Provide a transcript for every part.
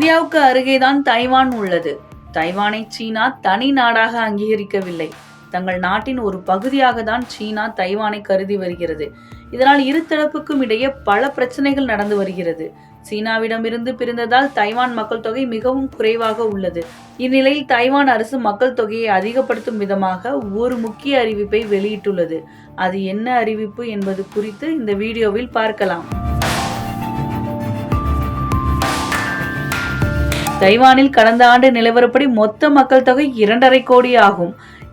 இந்தியாவுக்கு அருகேதான் தைவான் உள்ளது. தைவானை சீனா தனி நாடாக அங்கீகரிக்கவில்லை. தங்கள் நாட்டின் ஒரு பகுதியாக தான் சீனா தைவானை கருதி வருகிறது. இதனால் இருதரப்புக்கும் இடையே பல பிரச்சனைகள் நடந்து வருகிறது. சீனாவிடமிருந்து பிரிந்ததால் தைவான் மக்கள் தொகை மிகவும் குறைவாக உள்ளது. இந்நிலையில் தைவான் அரசு மக்கள் தொகையை அதிகப்படுத்தும் விதமாக ஒரு முக்கிய அறிவிப்பை வெளியிட்டுள்ளது. அது என்ன அறிவிப்பு என்பது குறித்து இந்த வீடியோவில் பார்க்கலாம். தைவானில் கடந்த ஆண்டு நிலவரப்படி மொத்த மக்கள் தொகை 2.5 கோடி ஆகும்.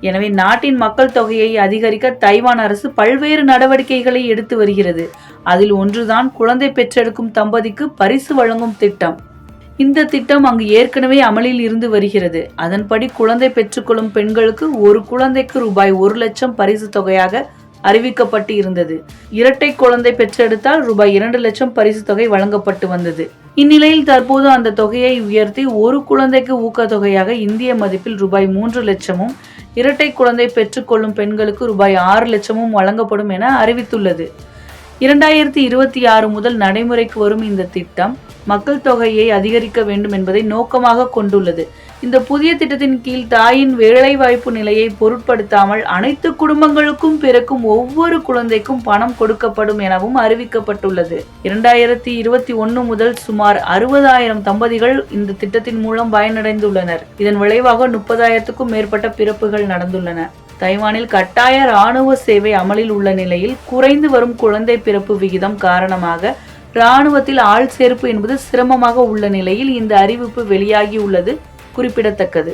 எனவே நாட்டின் மக்கள் தொகையை அதிகரிக்க தைவான் அரசு பல்வேறு நடவடிக்கைகளை எடுத்து வருகிறது. அதில் ஒன்றுதான் குழந்தை பெற்றெடுக்கும் தம்பதிக்கு பரிசு வழங்கும் திட்டம். இந்த திட்டம் அங்கு ஏற்கனவே அமலில் இருந்து வருகிறது. அதன்படி குழந்தை பெற்றுக்கொள்ளும் பெண்களுக்கு ஒரு குழந்தைக்கு ரூபாய் 1 லட்சம் பரிசு தொகையாக அறிவிக்கப்பட்டு இருந்தது. இரட்டை குழந்தை பெற்றெடுத்தால் ரூபாய் 2 லட்சம் பரிசு தொகை வழங்கப்பட்டு வந்தது. இந்நிலையில் தற்போது அந்த தொகையை உயர்த்தி ஒரு குழந்தைக்கு ஊக்கத்தொகையாக இந்திய மதிப்பில் ரூபாய் 3 லட்சமும், இரட்டை குழந்தை பெற்றுக்கொள்ளும் பெண்களுக்கு ரூபாய் 6 லட்சமும் வழங்கப்படும் என அறிவித்துள்ளது. 2026 முதல் நடைமுறைக்கு வரும் இந்த திட்டம் மக்கள் தொகையை அதிகரிக்க வேண்டும் என்பதை நோக்கமாக கொண்டுள்ளது. இந்த புதிய திட்டத்தின் கீழ் தாயின் வேலைவாய்ப்பு நிலையை பொருட்படுத்தாமல் அனைத்து குடும்பங்களுக்கும் பிறக்கும் ஒவ்வொரு குழந்தைக்கும் பணம் கொடுக்கப்படும் எனவும் அறிவிக்கப்பட்டுள்ளது. 2021 முதல் சுமார் 60,000 தம்பதிகள் இந்த திட்டத்தின் மூலம் பயனடைந்துள்ளனர். இதன் விளைவாக 30,000க்கும் மேற்பட்ட பிறப்புகள் நடந்துள்ளன. தைவானில் கட்டாய இராணுவ சேவை அமலில் உள்ள நிலையில் குறைந்து வரும் குழந்தை பிறப்பு விகிதம் காரணமாக இராணுவத்தில் ஆள் சேர்ப்பு என்பது சிரமமாக உள்ள நிலையில் இந்த அறிவிப்பு வெளியாகி உள்ளது குறிப்பிடத்தக்கது.